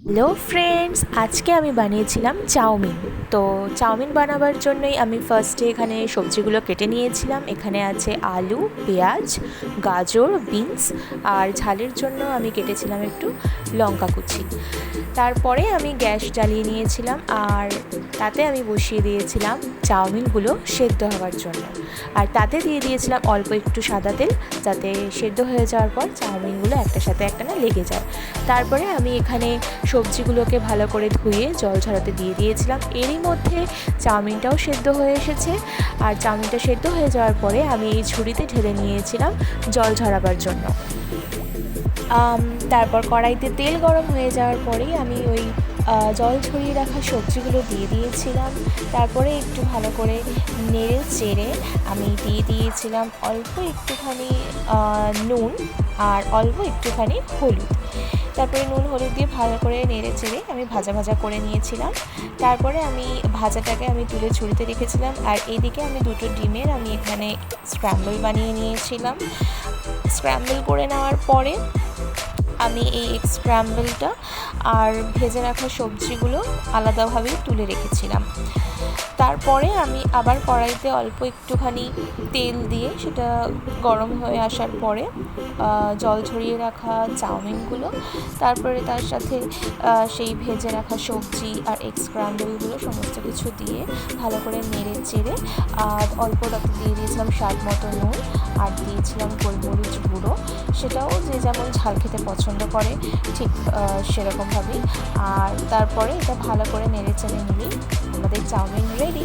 Hello friends, আজকে আমি বানিয়েছিলাম চাউমিন। তো চাউমিন বানাবার জন্যই আমি ফার্স্টে এখানে সবজিগুলো কেটে নিয়েছিলাম। এখানে আছে আলু, পেঁয়াজ, গাজর, বিনস, আর ঝালের জন্য আমি কেটেছিলাম একটু লঙ্কা কুচি। তারপরে আমি গ্যাস জ্বালিয়ে নিয়েছিলাম আর তাতে আমি বসিয়ে দিয়েছিলাম চাউমিনগুলো সেদ্ধ হওয়ার জন্য। আর তাতে দিয়ে দিয়েছিলাম অল্প একটু সাদা তেল, যাতে সেদ্ধ হয়ে যাওয়ার পর চাউমিনগুলো একটার সাথে একটা না লেগে যায়। তারপরে আমি এখানে সবজিগুলোকে ভালো করে ধুয়ে জল ঝরাতে দিয়ে দিয়েছিলাম। এরই মধ্যে চাউমিনটাও সেদ্ধ হয়ে এসেছে। আর চাউমিনটা সেদ্ধ হয়ে যাওয়ার পরে আমি এই ঝুড়িতে ঢেলে নিয়েছিলাম জল ঝরাবার জন্য। তারপর কড়াইতে তেল গরম হয়ে যাওয়ার পরেই আমি ওই জল ঝরিয়ে রাখা সবজিগুলো দিয়ে দিয়েছিলাম। তারপরে একটু ভালো করে নেড়ে চেড়ে আমি দিয়ে দিয়েছিলাম অল্প একটুখানি নুন আর অল্প একটুখানি হলুদ। তারপরে নুন হলুদ দিয়ে ভালো করে নেড়ে চেড়ে আমি ভাজা ভাজা করে নিয়েছিলাম। তারপরে আমি ভাজাটাকে আমি তুলে ঝুড়িতে রেখেছিলাম। আর এইদিকে আমি দুটো ডিমের আমি এখানে স্ক্র্যাম্বল বানিয়ে নিয়েছিলাম। স্ক্র্যাম্বল করে নেওয়ার পরে আমি এই স্ক্র্যাম্বলটা আর ভেজে রাখা সবজিগুলো আলাদাভাবেই তুলে রেখেছিলাম। তারপরে আমি আবার কড়াইতে অল্প একটুখানি তেল দিয়ে সেটা গরম হয়ে আসার পরে জল ঝরিয়ে রাখা চাউমিনগুলো, তারপরে তার সাথে সেই ভেজে রাখা সবজি আর এগ স্ক্র্যাম্বলগুলো সমস্ত কিছু দিয়ে ভালো করে নেড়ে চেড়ে আর অল্প তাতে দিয়ে দিয়েছিলাম স্বাদ মতো নুন আর দিয়েছিলাম গোলমরিচ গুঁড়ো। সেটাও যে যেমন ঝাল খেতে পছন্দ করে ঠিক সেরকমভাবেই। আর তারপরে এটা ভালো করে নেড়ে চেড়ে নিলেই আমাদের চাউমিন রেডি।